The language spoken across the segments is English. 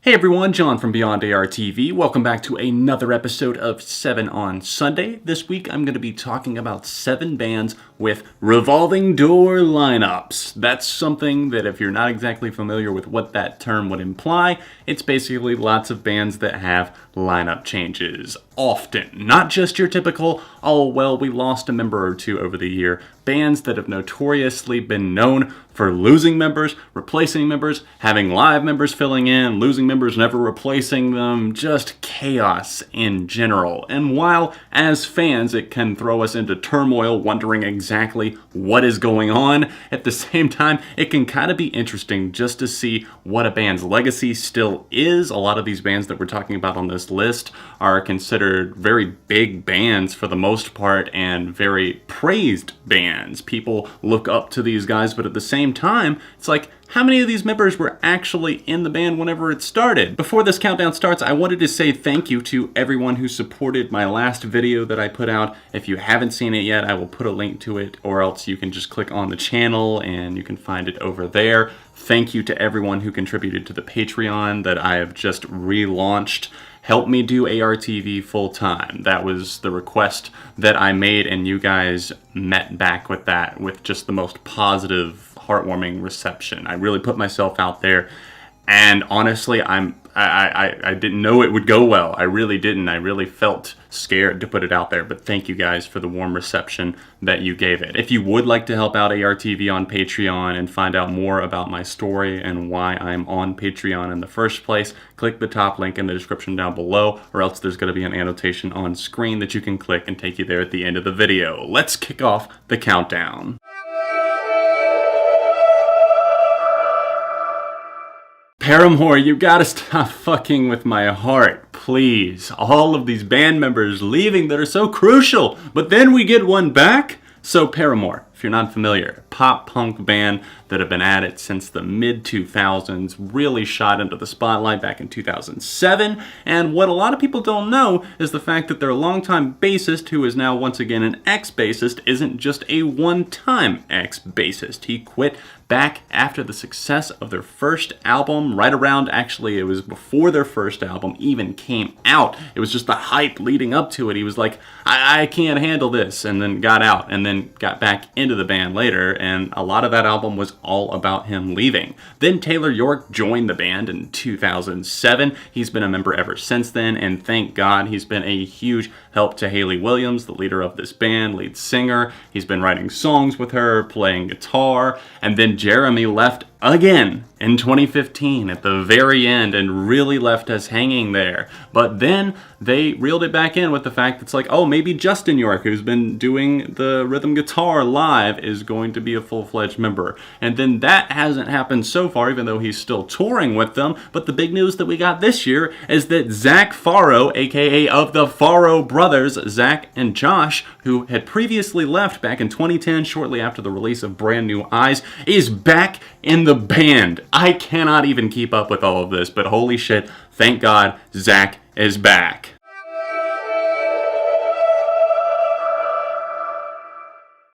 Hey everyone, John from Beyond ARTV. Welcome back to another episode of 7 on Sunday. This week I'm going to be talking about 7 bands with revolving door lineups. That's something that if you're not exactly familiar with what that term would imply, it's basically lots of bands that have lineup changes often. Not just your typical, oh well, we lost a member or two over the year. Bands that have notoriously been known for losing members, replacing members, having live members filling in, losing members, never replacing them, just chaos in general. And while, as fans, it can throw us into turmoil wondering exactly what is going on, at the same time, it can kind of be interesting just to see what a band's legacy still is. A lot of these bands that we're talking about on this list are considered very big bands for the most part and very praised bands. People look up to these guys, but at the same time, it's like, how many of these members were actually in the band whenever it started? Before this countdown starts, I wanted to say thank you to everyone who supported my last video that I put out. If you haven't seen it yet, I will put a link to it, or else you can just click on the channel and you can find it over there. Thank you to everyone who contributed to the Patreon that I have just relaunched. Help me do ARTV full time. That was the request that I made, and you guys met back with that with just the most positive, heartwarming reception. I really put myself out there, and honestly, I didn't know it would go well. I really didn't. I really felt scared to put it out there, but thank you guys for the warm reception that you gave it. If you would like to help out ARTV on Patreon and find out more about my story and why I'm on Patreon in the first place, click the top link in the description down below, or else there's going to be an annotation on screen that you can click and take you there at the end of the video. Let's kick off the countdown. Paramore, you gotta stop fucking with my heart, please. All of these band members leaving that are so crucial, but then we get one back? So Paramore, if you're not familiar, pop-punk band that have been at it since the mid-2000s, really shot into the spotlight back in 2007, and what a lot of people don't know is the fact that their longtime bassist, who is now once again an ex-bassist, isn't just a one-time ex-bassist. He quit back after the success of their first album, right around, actually, it was before their first album even came out. It was just the hype leading up to it. He was like, I can't handle this, and then got out, and then got back into the band later, and a lot of that album was all about him leaving. Then Taylor York joined the band in 2007. He's been a member ever since then, and thank God he's been a huge help to Hayley Williams, the leader of this band, lead singer. He's been writing songs with her, playing guitar, and then Jeremy left again in 2015 at the very end and really left us hanging there. But then they reeled it back in with the fact that it's like, oh, maybe Justin York, who's been doing the rhythm guitar live, is going to be a full-fledged member. And then that hasn't happened so far, even though he's still touring with them. But the big news that we got this year is that Zach Farro, aka of the Farro brothers, Zach and Josh, who had previously left back in 2010 shortly after the release of Brand New Eyes, is back in the band. I cannot even keep up with all of this, but holy shit, thank God Zach is back.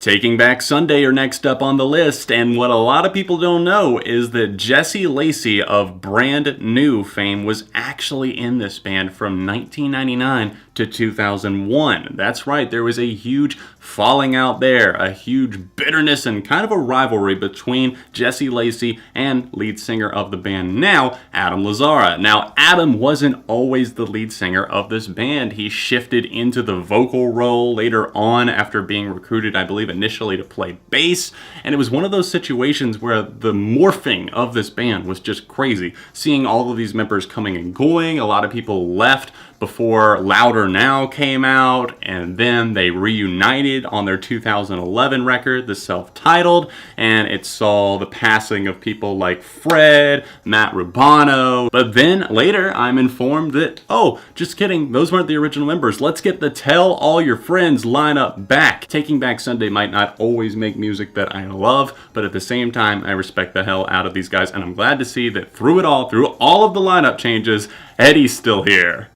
Taking Back Sunday are next up on the list, and what a lot of people don't know is that Jesse Lacey of Brand New fame was actually in this band from 1999 to 2001. That's right, there was a huge falling out there, a huge bitterness and kind of a rivalry between Jesse Lacey and lead singer of the band now, Adam Lazzara. Now, Adam wasn't always the lead singer of this band. He shifted into the vocal role later on after being recruited, I believe, initially to play bass, and it was one of those situations where the morphing of this band was just crazy. Seeing all of these members coming and going, a lot of people left before Louder Now came out, and then they reunited on their 2011 record, the self-titled, and it saw the passing of people like Fred, Matt Rubano, but then later I'm informed that, oh, just kidding, those weren't the original members. Let's get the Tell All Your Friends lineup back. Taking Back Sunday might not always make music that I love, but at the same time, I respect the hell out of these guys, and I'm glad to see that through it all, through all of the lineup changes, Eddie's still here.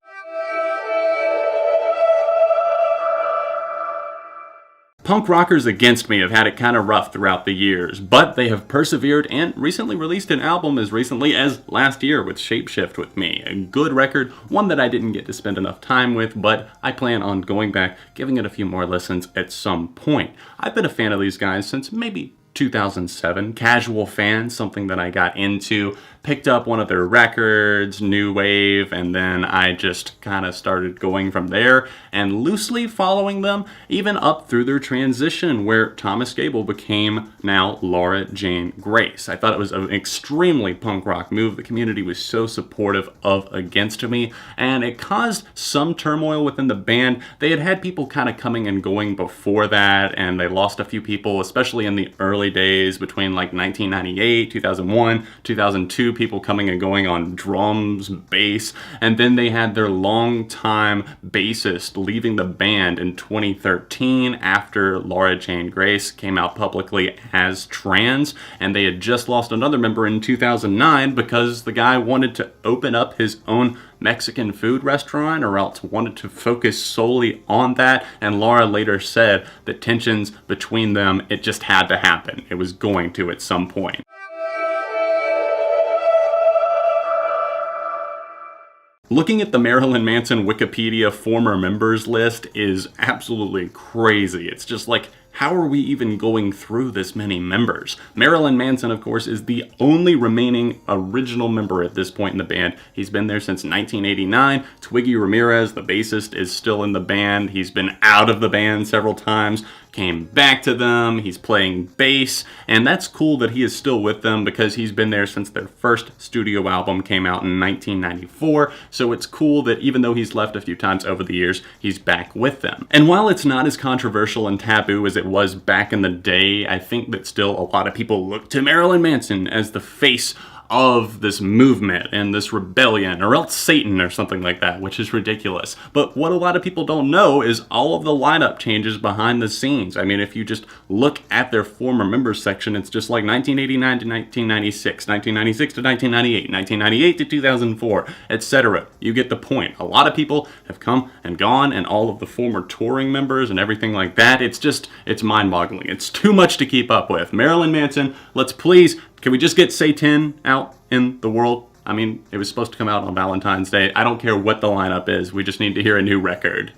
punk rockers against me have had it kind of rough throughout the years, but they have persevered and recently released an album as recently as last year with Shapeshift with Me. A good record, one that I didn't get to spend enough time with, but I plan on going back, giving it a few more listens at some point. I've been a fan of these guys since maybe 2007, casual fan, something that I got into, picked up one of their records, new wave, and then I just kind of started going from there and loosely following them even up through their transition where Thomas Gable became now Laura Jane Grace. I thought it was an extremely punk rock move. The community was so supportive of Against Me, and it caused some turmoil within the band. They had had people kind of coming and going before that, and they lost a few people, especially in the early days between like 1998, 2001, 2002, people coming and going on drums, bass, and then they had their longtime bassist leaving the band in 2013 after Laura Jane Grace came out publicly as trans, and they had just lost another member in 2009 because the guy wanted to open up his own Mexican food restaurant or else wanted to focus solely on that, and Laura later said that tensions between them, it just had to happen. It was going to at some point. Looking at the Marilyn Manson Wikipedia former members list is absolutely crazy. It's just like, how are we even going through this many members? Marilyn Manson, of course, is the only remaining original member at this point in the band. He's been there since 1989. Twiggy Ramirez, the bassist, is still in the band. He's been out of the band several times, came back to them. He's playing bass, and that's cool that he is still with them because he's been there since their first studio album came out in 1994. So it's cool that even though he's left a few times over the years, he's back with them. And while it's not as controversial and taboo as it was back in the day, I think that still a lot of people look to Marilyn Manson as the face of this movement and this rebellion, or else Satan or something like that, which is ridiculous. But what a lot of people don't know is all of the lineup changes behind the scenes. I mean, if you just look at their former members section, it's just like 1989 to 1996, 1996 to 1998, 1998 to 2004, etc. You get the point. A lot of people have come and gone, and all of the former touring members and everything like that, it's mind-boggling. It's too much to keep up with. Marilyn Manson, let's please, can we just get Satan out in the world? I mean, it was supposed to come out on Valentine's Day. I don't care what the lineup is. We just need to hear a new record.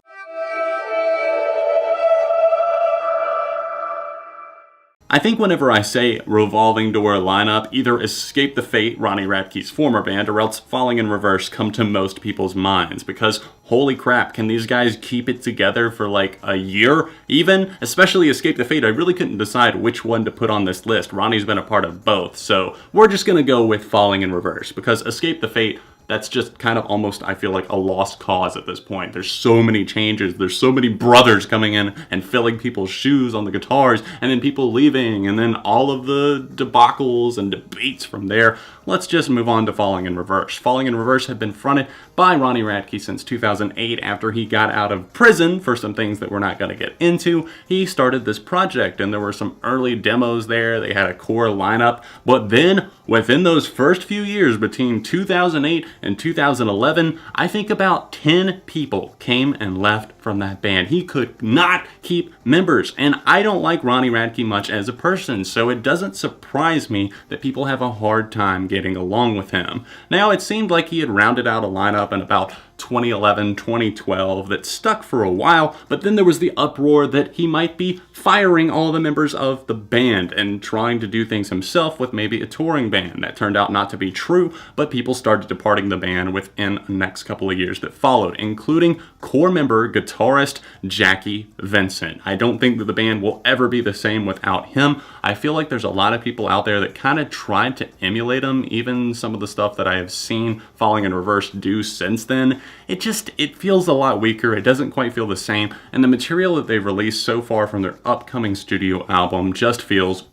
I think whenever I say revolving door lineup, either Escape the Fate, Ronnie Radke's former band, or else Falling in Reverse come to most people's minds, because holy crap, can these guys keep it together for like a year even? Especially Escape the Fate, I really couldn't decide which one to put on this list. Ronnie's been a part of both, so we're just gonna go with Falling in Reverse, because Escape the Fate, that's just kind of almost, I feel like, a lost cause at this point. There's so many changes. There's so many brothers coming in and filling people's shoes on the guitars, and then people leaving, and then all of the debacles and debates from there. Let's just move on to Falling in Reverse. Falling in Reverse had been fronted by Ronnie Radke since 2008 after he got out of prison for some things that we're not going to get into. He started this project, and there were some early demos there. They had a core lineup, but then within those first few years between 2008 and 2011, I think about 10 people came and left from that band. He could not keep members, and I don't like Ronnie Radke much as a person, so it doesn't surprise me that people have a hard time getting along with him. Now, it seemed like he had rounded out a lineup in about 2011, 2012 that stuck for a while, but then there was the uproar that he might be firing all the members of the band and trying to do things himself with maybe a touring band. That turned out not to be true, but people started departing the band within the next couple of years that followed, including core member, guitarist Jackie Vincent. I don't think that the band will ever be the same without him. I feel like there's a lot of people out there that kind of tried to emulate him, even some of the stuff that I have seen Falling in Reverse do since then. It feels a lot weaker. It doesn't quite feel the same, and the material that they've released so far from their upcoming studio album just feels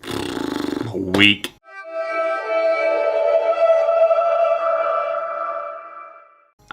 weak.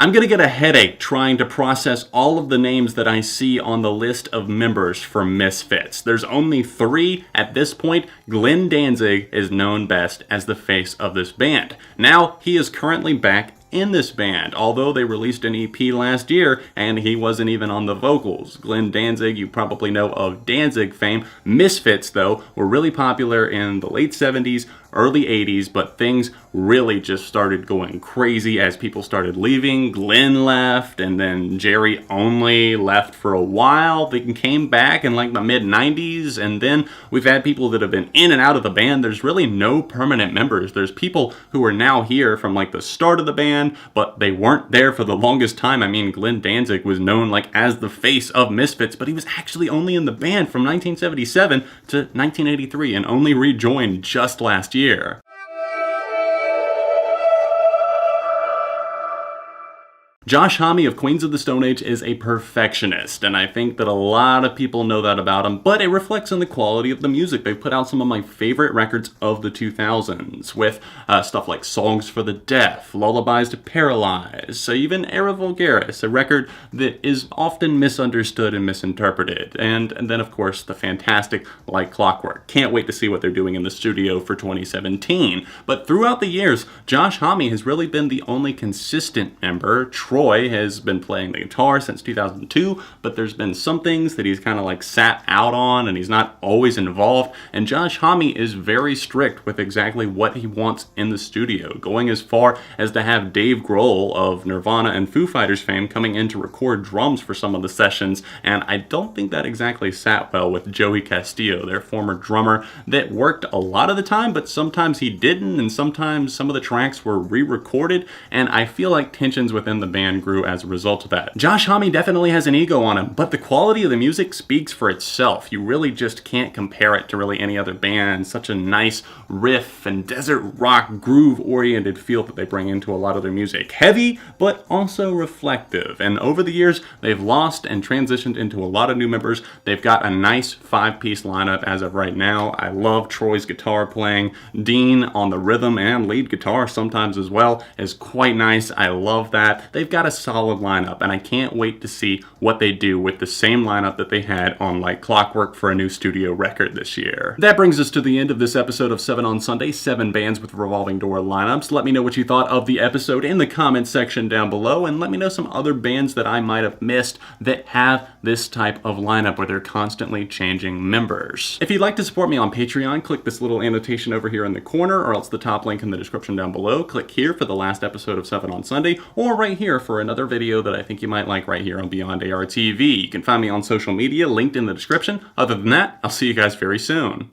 I'm gonna get a headache trying to process all of the names that I see on the list of members for Misfits. There's only 3 at this point. Glenn Danzig is known best as the face of this band. Now, he is currently back in this band, although they released an EP last year and he wasn't even on the vocals. Glenn Danzig, you probably know of Danzig fame. Misfits, though, were really popular in the late 70s, early 80s, but things really just started going crazy as people started leaving. Glenn left, and then Jerry only left for a while. They came back in like the mid-90s, and then we've had people that have been in and out of the band. There's really no permanent members. There's people who are now here from like the start of the band, but they weren't there for the longest time. I mean, Glenn Danzig was known like as the face of Misfits, but he was actually only in the band from 1977 to 1983 and only rejoined just last year. Josh Homme of Queens of the Stone Age is a perfectionist, and I think that a lot of people know that about him, but it reflects in the quality of the music. They've put out some of my favorite records of the 2000s, with stuff like Songs for the Deaf, Lullabies to Paralyze, so even Era Vulgaris, a record that is often misunderstood and misinterpreted, and then of course the fantastic Like Clockwork. Can't wait to see what they're doing in the studio for 2017. But throughout the years, Josh Homme has really been the only consistent member. Troy has been playing the guitar since 2002, but there's been some things that he's kind of like sat out on and he's not always involved. And Josh Homme is very strict with exactly what he wants in the studio, going as far as to have Dave Grohl of Nirvana and Foo Fighters fame coming in to record drums for some of the sessions. And I don't think that exactly sat well with Joey Castillo, their former drummer, that worked a lot of the time, but sometimes he didn't, and sometimes some of the tracks were re-recorded, and I feel like tensions within the band grew as a result of that. Josh Homme definitely has an ego on him, but the quality of the music speaks for itself. You really just can't compare it to really any other band. Such a nice riff and desert rock groove-oriented feel that they bring into a lot of their music. Heavy, but also reflective. And over the years, they've lost and transitioned into a lot of new members. They've got a nice 5-piece lineup as of right now. I love Troy's guitar playing. Dean on the rhythm and lead guitar sometimes as well is quite nice. I love that. They've got a solid lineup, and I can't wait to see what they do with the same lineup that they had on Like Clockwork for a new studio record this year. That brings us to the end of this episode of 7 on Sunday, 7 bands with revolving door lineups. Let me know what you thought of the episode in the comments section down below, and let me know some other bands that I might have missed that have this type of lineup where they're constantly changing members. If you'd like to support me on Patreon, click this little annotation over here in the corner, or else the top link in the description down below. Click here for the last episode of 7 on Sunday, or right here for another video that I think you might like right here on Beyond ARTV. You can find me on social media, linked in the description. Other than that, I'll see you guys very soon.